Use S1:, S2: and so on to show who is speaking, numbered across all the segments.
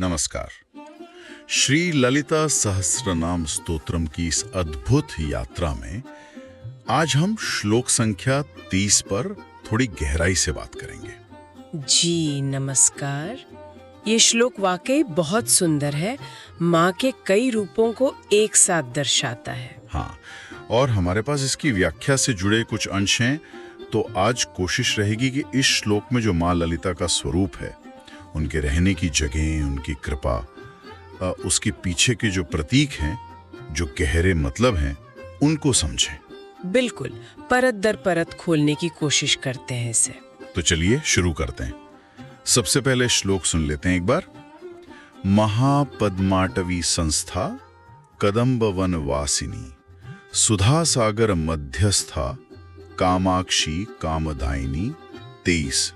S1: नमस्कार। श्री ललिता सहस्रनाम स्तोत्रम की इस अद्भुत यात्रा में आज हम श्लोक संख्या 30 पर थोड़ी गहराई से बात करेंगे।
S2: जी नमस्कार। ये श्लोक वाकई बहुत सुंदर है। माँ के कई रूपों को एक साथ दर्शाता है।
S1: हाँ, और हमारे पास इसकी व्याख्या से जुड़े कुछ अंश हैं, तो आज कोशिश रहेगी कि इस श्लोक में जो माँ ललिता का स्वरूप है, उनके रहने की जगह, उनकी कृपा, उसके पीछे के जो प्रतीक हैं, जो गहरे मतलब हैं, उनको समझें।
S2: बिल्कुल, परत दर परत खोलने की कोशिश करते हैं इसे।
S1: तो चलिए शुरू करते हैं। सबसे पहले श्लोक सुन लेते हैं एक बार। महापद्माटवी संस्था कदम्ब वन वासिनी सुधा सागर मध्यस्था कामाक्षी कामदायिनी 23।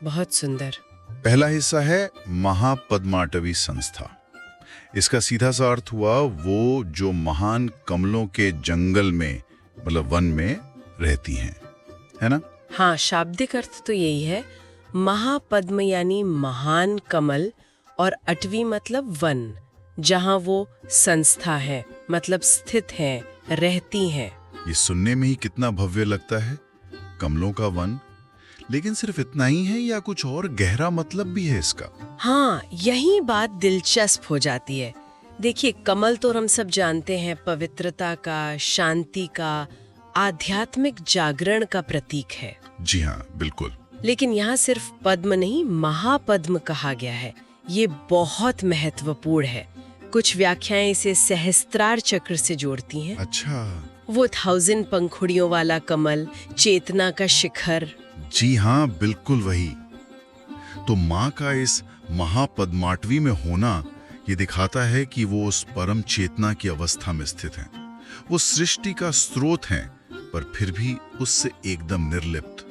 S2: बहुत सुंदर।
S1: पहला हिस्सा है महापद्माटवी संस्था। इसका सीधा सा अर्थ हुआ वो जो महान कमलों के जंगल में, मतलब वन में रहती हैं, है ना?
S2: हाँ, शाब्दिक अर्थ तो यही है। महापद्म यानी महान कमल और अटवी मतलब वन, जहाँ वो संस्था है, मतलब स्थित हैं, रहती हैं।
S1: ये सुनने में ही कितना भव्य लगता है, कमलों का वन। लेकिन सिर्फ इतना ही है या कुछ और गहरा मतलब भी है इसका?
S2: हाँ, यही बात दिलचस्प हो जाती है। देखिए, कमल तो हम सब जानते हैं, पवित्रता का, शांति का, आध्यात्मिक जागरण का प्रतीक है।
S1: जी हाँ, बिल्कुल।
S2: लेकिन यहाँ सिर्फ पद्म नहीं, महापद्म कहा गया है। ये बहुत महत्वपूर्ण है। कुछ व्याख्याएं इसे सहस्त्रार चक्र से जोड़ती हैं।
S1: अच्छा।
S2: वो 1000 पंखुड़ियों वाला कमल, चेतना का शिखर।
S1: जी हाँ, बिल्कुल वही। तो माँ का इस महापद्माटवी में होना ये दिखाता है कि वो उस परम चेतना की अवस्था में स्थित हैं। वो सृष्टि का स्रोत हैं, पर फिर भी उससे एकदम निर्लिप्त,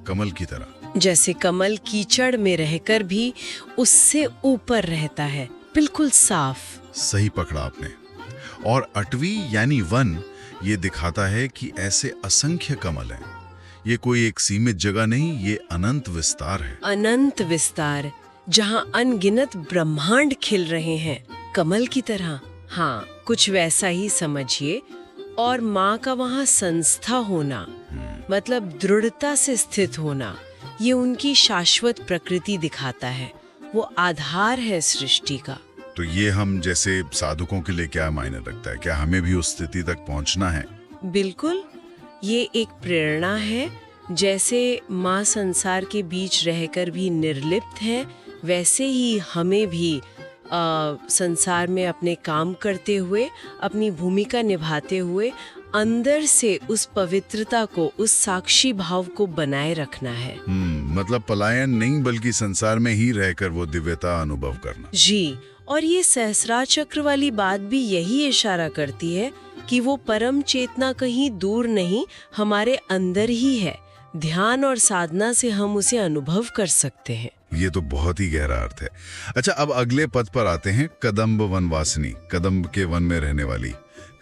S1: कमल की तरह।
S2: जैसे कमल कीचड़ में रहकर भी उससे ऊपर रहता है, बिल्कुल साफ।
S1: सही पकड़ा आपने। और अटवी यानी वन ये दिखाता है कि ऐसे असंख्य कमल हैं। ये कोई एक सीमित जगह नहीं, ये अनंत विस्तार है।
S2: अनंत विस्तार, जहाँ अनगिनत ब्रह्मांड खिल रहे हैं, कमल की तरह। हाँ, कुछ वैसा ही समझिए। और माँ का वहाँ संस्था होना, मतलब दृढ़ता से स्थित होना, ये उनकी शाश्वत प्रकृति दिखाता है। वो आधार है सृष्टि का।
S1: तो ये हम जैसे साधुकों के लिए क्या मायने रखता है? क्या हमें भी उस स्थिति तक पहुंचना है?
S2: बिल्कुल, ये एक प्रेरणा है। जैसे माँ संसार के बीच रहकर भी निर्लिप्त है, वैसे ही हमें भी संसार में अपने काम करते हुए, अपनी भूमिका निभाते हुए, अंदर से उस पवित्रता को, उस साक्षी भाव को बनाए रखना है।
S1: मतलब पलायन नहीं, बल्कि संसार में ही रहकर वो दिव्यता अनुभव करना।
S2: जी, और ये सहस्रार चक्र वाली बात भी यही इशारा करती है कि वो परम चेतना कहीं दूर नहीं, हमारे अंदर ही है। ध्यान और साधना से हम उसे अनुभव कर सकते हैं।
S1: ये तो बहुत ही गहरा अर्थ है। अच्छा, अब अगले पद पर आते हैं। कदम्ब वनवासिनी, कदम्ब के वन में रहने वाली।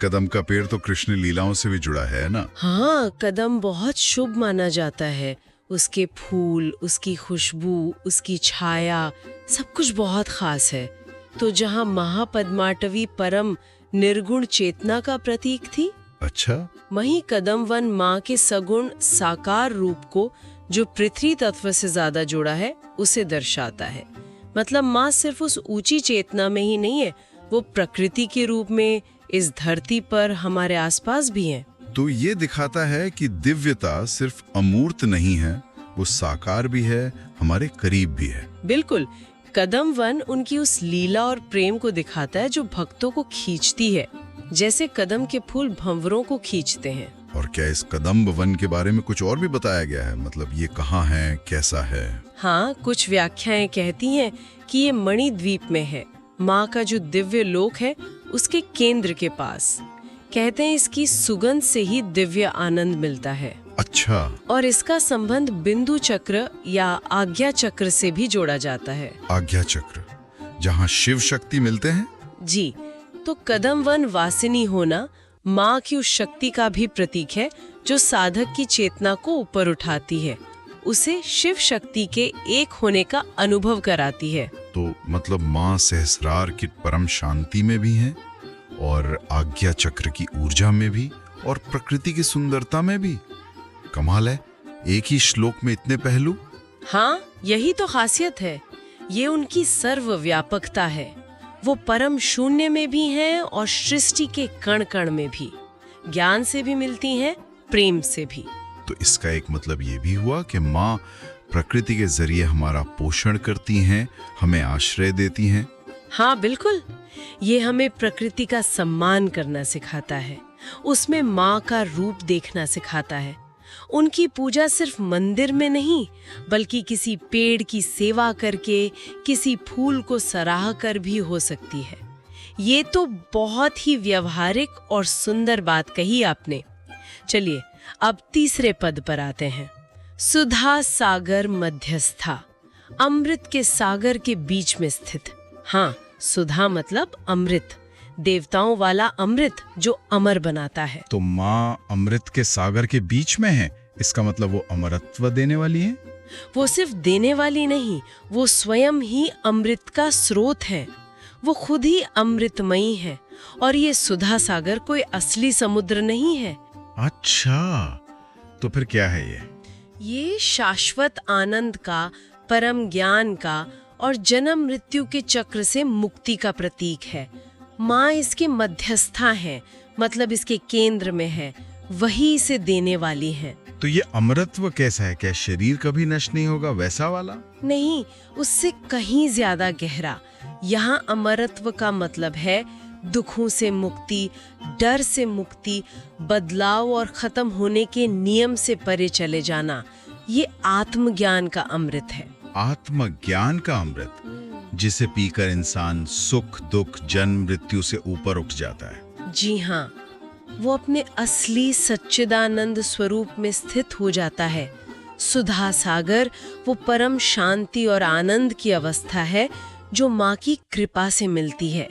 S1: कदम्ब का पेड़ तो कृष्ण लीलाओं से भी जुड़ा है ना?
S2: हाँ, कदम्ब बहुत शुभ माना जाता है। उसके फूल, उसकी खुशबू, उसकी छाया, सब कुछ बहुत खास है। तो जहाँ महापद्माटवी परम निर्गुण चेतना का प्रतीक थी,
S1: अच्छा,
S2: वहीं कदम वन माँ के सगुण साकार रूप को, जो पृथ्वी तत्व से ज्यादा जुड़ा है, उसे दर्शाता है। मतलब माँ सिर्फ उस ऊंची चेतना में ही नहीं है, वो प्रकृति के रूप में इस धरती पर हमारे आसपास भी है।
S1: तो ये दिखाता है कि दिव्यता सिर्फ अमूर्त नहीं है, वो साकार भी है, हमारे करीब भी है।
S2: बिल्कुल, कदम वन उनकी उस लीला और प्रेम को दिखाता है जो भक्तों को खींचती है, जैसे कदम के फूल भंवरों को खींचते हैं।
S1: और क्या इस कदम्ब वन के बारे में कुछ और भी बताया गया है? मतलब ये कहाँ है, कैसा है?
S2: हाँ, कुछ व्याख्याएं कहती हैं कि ये मणिद्वीप में है, माँ का जो दिव्य लोक है उसके केंद्र के पास। कहते हैं इसकी सुगंध से ही दिव्य आनंद मिलता है।
S1: अच्छा।
S2: और इसका संबंध बिंदु चक्र या आज्ञा चक्र से भी जोड़ा जाता है।
S1: आज्ञा चक्र, जहाँ शिव शक्ति मिलते हैं?
S2: जी, तो कदम वन वासिनी होना माँ की उस शक्ति का भी प्रतीक है जो साधक की चेतना को ऊपर उठाती है, उसे शिव शक्ति के एक होने का अनुभव कराती है।
S1: तो मतलब माँ सहस्रार की परम शांति में भी हैं और आज्ञा चक्र की ऊर्जा में भी और प्रकृति की सुंदरता में भी। कमाल है, एक ही श्लोक में इतने पहलू।
S2: हाँ, यही तो खासियत है। ये उनकी सर्वव्यापकता है। वो परम शून्य में भी हैं और सृष्टि के कण कण में भी। ज्ञान से भी मिलती हैं, प्रेम से भी।
S1: तो इसका एक मतलब ये भी हुआ कि माँ प्रकृति के जरिए हमारा पोषण करती हैं, हमें आश्रय देती हैं।
S2: हाँ बिल्कुल, ये हमें प्रकृति का सम्मान करना सिखाता है, उसमें माँ का रूप देखना सिखाता है। उनकी पूजा सिर्फ मंदिर में नहीं, बल्कि किसी पेड़ की सेवा करके, किसी फूल को सराह कर भी हो सकती है। ये तो बहुत ही व्यवहारिक और सुंदर बात कही आपने। चलिए अब तीसरे पद पर आते हैं। सुधा सागर मध्यस्था, अमृत के सागर के बीच में स्थित। हाँ, सुधा मतलब अमृत, देवताओं वाला अमृत जो अमर बनाता है।
S3: तो माँ अमृत के सागर के बीच में है, इसका मतलब वो अमरत्व देने वाली है।
S2: वो सिर्फ देने वाली नहीं, वो स्वयं ही अमृत का स्रोत है। वो खुद ही अमृतमयी है। और ये सुधा सागर कोई असली समुद्र नहीं है।
S3: अच्छा, तो फिर क्या है
S2: ये शाश्वत आनंद का, परम ज्ञान का और जन्म मृत्यु के चक्र से मुक्ति का प्रतीक है। माँ इसके मध्यस्था है, मतलब इसके केंद्र में है, वही इसे देने वाली है।
S3: तो ये अमरत्व कैसा है? क्या शरीर कभी नष्ट नहीं होगा, वैसा वाला?
S2: नहीं, उससे कहीं ज्यादा गहरा। यहाँ अमरत्व का मतलब है दुखों से मुक्ति, डर से मुक्ति, बदलाव और खत्म होने के नियम से परे चले जाना। ये आत्मज्ञान का अमृत है।
S3: आत्मज्ञान का अमृत, जिसे पीकर इंसान सुख दुख जन्म मृत्यु से ऊपर उठ जाता है।
S2: जी हाँ, वो अपने असली सच्चिदानंद स्वरूप में स्थित हो जाता है। सुधा सागर वो परम शांति और आनंद की अवस्था है जो माँ की कृपा से मिलती है।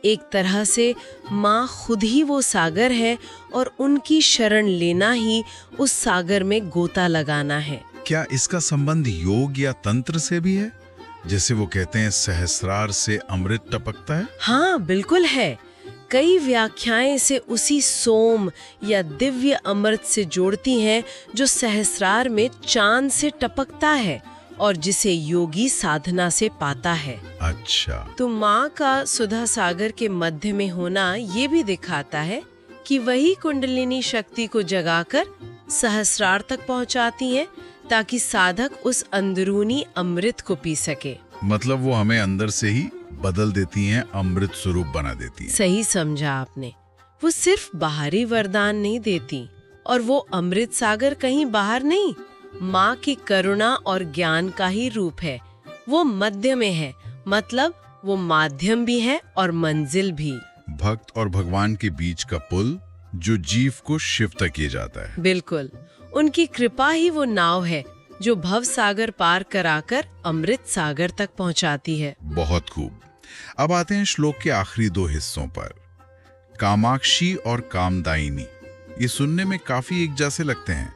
S2: एक तरह से माँ खुद ही वो सागर है और उनकी शरण लेना ही उस सागर में गोता लगाना है।
S3: क्या इसका संबंध योग या तंत्र से भी है? जैसे वो कहते हैं सहस्रार से अमृत टपकता है।
S2: हाँ बिल्कुल है। कई व्याख्याएं इसे उसी सोम या दिव्य अमृत से जोड़ती हैं जो सहस्रार में चांद से टपकता है और जिसे योगी साधना से पाता है।
S3: अच्छा,
S2: तो माँ का सुधा सागर के मध्य में होना ये भी दिखाता है कि वही कुंडलिनी शक्ति को जगाकर सहस्रार तक पहुँचाती है, ताकि साधक उस अंदरूनी अमृत को पी सके।
S1: मतलब वो हमें अंदर से ही बदल देती हैं, अमृत स्वरूप बना देती हैं।
S2: सही समझा आपने। वो सिर्फ बाहरी वरदान नहीं देती, और वो अमृत सागर कहीं बाहर नहीं, माँ की करुणा और ज्ञान का ही रूप है। वो मध्य में है, मतलब वो माध्यम भी है और मंजिल भी।
S1: भक्त और भगवान के बीच का पुल जो जीव को शिव तक ले जाता है।
S2: बिल्कुल, उनकी कृपा ही वो नाव है जो भव सागर पार कराकर अमृत सागर तक पहुंचाती है।
S1: बहुत खूब। अब आते हैं श्लोक के आखिरी दो हिस्सों पर। कामाक्षी और कामदायिनी, ये सुनने में काफी एक जैसे लगते हैं।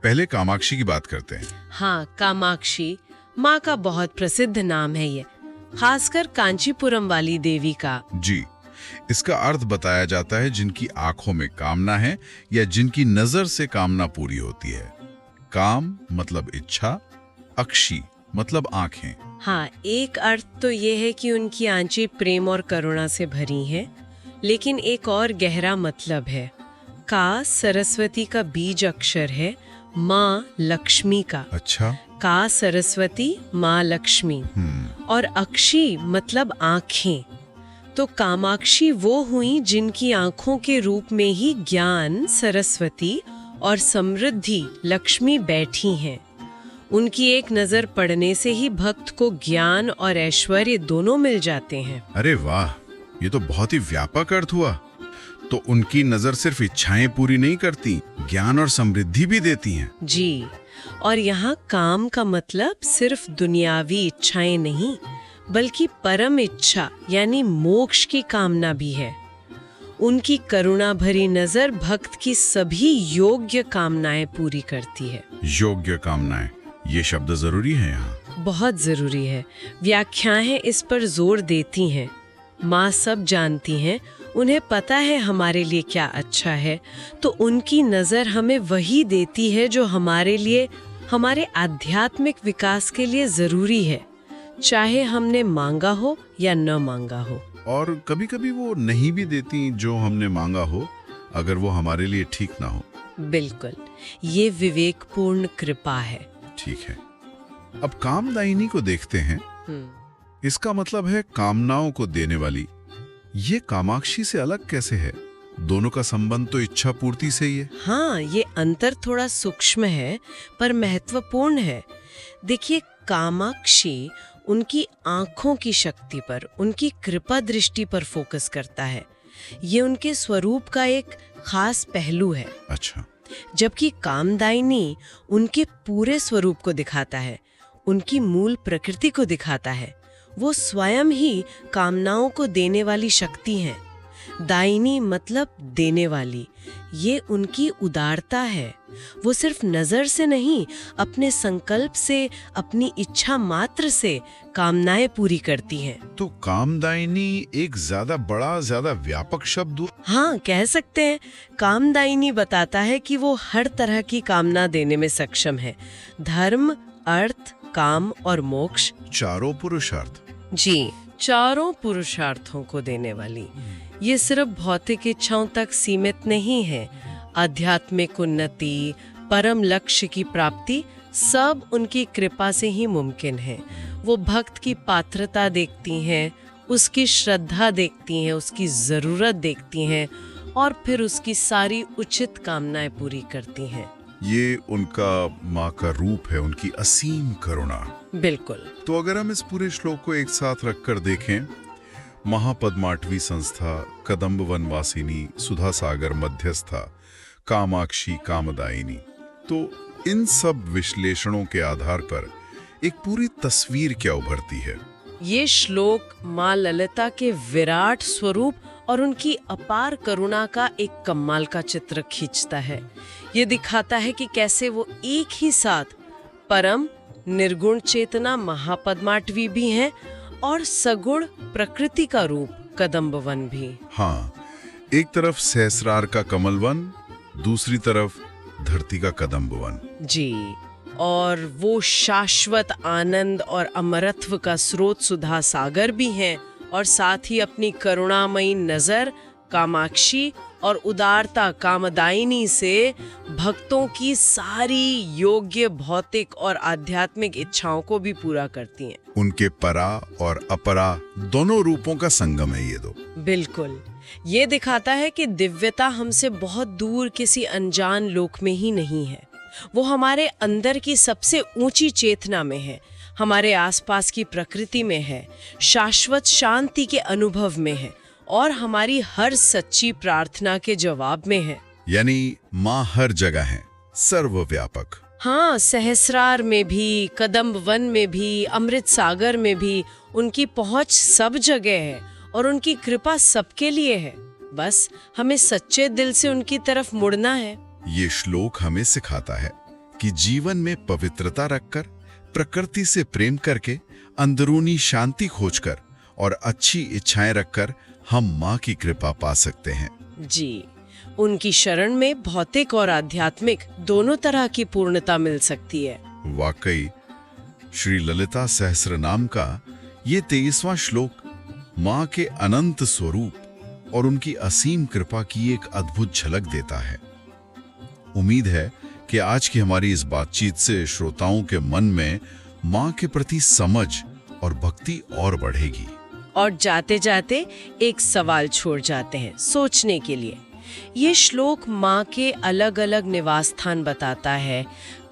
S1: पहले कामाक्षी की बात करते हैं।
S2: हाँ, कामाक्षी माँ का बहुत प्रसिद्ध नाम है ये, खासकर कांचीपुरम वाली देवी का।
S1: जी, इसका अर्थ बताया जाता है जिनकी आंखों में कामना है या जिनकी नजर से कामना पूरी होती है। काम मतलब इच्छा, अक्षी मतलब आंखें।
S2: हाँ, एक अर्थ तो ये है कि उनकी आंखें प्रेम और करुणा से भरी हैं, लेकिन एक और गहरा मतलब है। का सरस्वती का बीज अक्षर है, माँ लक्ष्मी का।
S1: अच्छा।
S2: का सरस्वती, माँ लक्ष्मी, और अक्षी मतलब आँखें। तो कामाक्षी वो हुई जिनकी आँखों के रूप में ही ज्ञान सरस्वती और समृद्धि लक्ष्मी बैठी हैं। उनकी एक नजर पड़ने से ही भक्त को ज्ञान और ऐश्वर्य दोनों मिल जाते हैं।
S1: अरे वाह, ये तो बहुत ही व्यापक अर्थ हुआ। तो उनकी नजर सिर्फ इच्छाएं पूरी नहीं करती, ज्ञान और समृद्धि भी देती हैं।
S2: जी, और यहाँ काम का मतलब सिर्फ दुनियावी इच्छाएं नहीं, बल्कि परम इच्छा यानी मोक्ष की कामना भी है। उनकी करुणा भरी नजर भक्त की सभी योग्य कामनाएं पूरी करती है।
S1: योग्य कामनाएं, ये शब्द जरूरी है यहाँ।
S2: बहुत जरूरी है। व्याख्याएं इस पर जोर देती हैं। माँ सब जानती हैं, उन्हें पता है हमारे लिए क्या अच्छा है, तो उनकी नज़र हमें वही देती है जो हमारे लिए, हमारे आध्यात्मिक विकास के लिए ज़रूरी है, चाहे हमने मांगा हो या न मांगा हो।
S1: और कभी-कभी वो नहीं भी देती जो हमने मांगा हो, अगर वो हमारे लिए ठीक ना हो।
S2: बिल्कुल, ये विवेकपूर्ण कृपा है।
S1: ठीक है। अब कामदायिनी को देखते हैं। इसका मतलब है कामनाओं को देने वाली। ये कामाक्षी से अलग कैसे है? दोनों का संबंध तो इच्छा पूर्ति से ही है।
S2: हाँ, ये अंतर थोड़ा सूक्ष्म है पर महत्वपूर्ण है। देखिए, कामाक्षी उनकी आंखों की शक्ति पर, उनकी कृपा दृष्टि पर फोकस करता है। ये उनके स्वरूप का एक खास पहलू है।
S1: अच्छा।
S2: जबकि कामदायिनी उनके पूरे स्वरूप को दिखाता है, उनकी मूल प्रकृति को दिखाता है। वो स्वयं ही कामनाओं को देने वाली शक्ति हैं। दायिनी मतलब देने वाली, ये उनकी उदारता है। वो सिर्फ नजर से नहीं, अपने संकल्प से, अपनी इच्छा मात्र से कामनाएं पूरी करती हैं।
S1: तो कामदायिनी एक ज्यादा बड़ा, ज्यादा व्यापक शब्द।
S2: हाँ, कह सकते हैं। कामदायिनी बताता है कि वो हर तरह की कामना देने में सक्षम है। धर्म, अर्थ, काम और मोक्ष,
S1: चारों पुरुषार्थ।
S2: जी, चारों पुरुषार्थों को देने वाली। ये सिर्फ भौतिक इच्छाओं तक सीमित नहीं है। आध्यात्मिक उन्नति, परम लक्ष्य की प्राप्ति सब उनकी कृपा से ही मुमकिन है। वो भक्त की पात्रता देखती हैं, उसकी श्रद्धा देखती हैं, उसकी जरूरत देखती हैं और फिर उसकी सारी उचित कामनाएं पूरी करती हैं।
S1: ये उनका माँ का रूप है, उनकी असीम करुणा।
S2: बिल्कुल।
S1: तो अगर हम इस पूरे श्लोक को एक साथ रखकर देखें, महापद्माटवी संस्था, कदम्ब वनवासिनी, सुधा सागर मध्यस्था, कामाक्षी कामदायिनी, तो इन सब विश्लेषणों के आधार पर एक पूरी तस्वीर क्या उभरती है?
S2: ये श्लोक माँ ललिता के विराट स्वरूप और उनकी अपार करुणा का एक कमाल का चित्र खींचता है। ये दिखाता है कि कैसे वो एक ही साथ परम निर्गुण चेतना महापद्माटवी भी हैं और सगुण प्रकृति का रूप कदम्ब वन भी।
S1: हाँ, एक तरफ सहस्रार का कमल वन, दूसरी तरफ धरती का कदम्ब वन।
S2: जी, और वो शाश्वत आनंद और अमरत्व का स्रोत सुधा सागर भी हैं और साथ ही अपनी करुणामयी नजर कामाक्षी और उदारता कामदायिनी से भक्तों की सारी योग्य भौतिक और आध्यात्मिक इच्छाओं को भी पूरा करती हैं।
S1: उनके परा और अपरा दोनों रूपों का संगम है ये दो।
S2: बिल्कुल। ये दिखाता है कि दिव्यता हमसे बहुत दूर किसी अनजान लोक में ही नहीं है। वो हमारे अंदर की सबसे ऊंची चेतना में है, हमारे आसपास की प्रकृति में है, शाश्वत शांति के अनुभव में है और हमारी हर सच्ची प्रार्थना के जवाब में है।
S1: यानी माँ हर जगह है, सर्वव्यापक।
S2: हाँ, सहस्रार में भी, कदम्ब वन में भी, अमृत सागर में भी उनकी पहुंच सब जगह है और उनकी कृपा सबके लिए है। बस हमें सच्चे दिल से उनकी तरफ मुड़ना है।
S1: ये श्लोक हमें सिखाता है कि जीवन में पवित्रता रखकर, प्रकृति से प्रेम करके, अंदरूनी शांति खोजकर और अच्छी इच्छाएं रखकर हम माँ की कृपा पा सकते हैं।
S2: जी, उनकी शरण में भौतिक और आध्यात्मिक दोनों तरह की पूर्णता मिल सकती है।
S1: वाकई श्री ललिता सहस्रनाम का ये 23वां श्लोक माँ के अनंत स्वरूप और उनकी असीम कृपा की एक अद्भुत झलक देता है। उम्मीद है कि आज की हमारी इस बातचीत से श्रोताओं के मन में माँ के प्रति समझ और भक्ति और बढ़ेगी।
S2: और जाते जाते एक सवाल छोड़ जाते हैं सोचने के लिए। ये श्लोक माँ के अलग अलग निवास स्थान बताता है,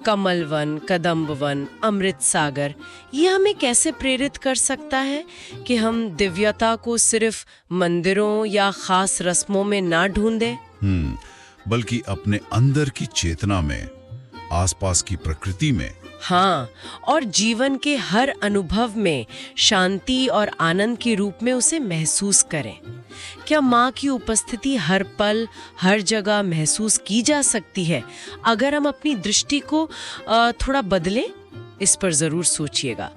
S2: कमल वन, कदम्ब वन, अमृत सागर। ये हमें कैसे प्रेरित कर सकता है कि हम दिव्यता को सिर्फ मंदिरों या खास रस्मों में ना ढूंढें,
S1: बल्कि अपने अंदर की चेतना में, आसपास की प्रकृति में,
S2: हाँ, और जीवन के हर अनुभव में शांति और आनंद के रूप में उसे महसूस करें। क्या माँ की उपस्थिति हर पल, हर जगह महसूस की जा सकती है अगर हम अपनी दृष्टि को थोड़ा बदलें? इस पर जरूर सोचिएगा।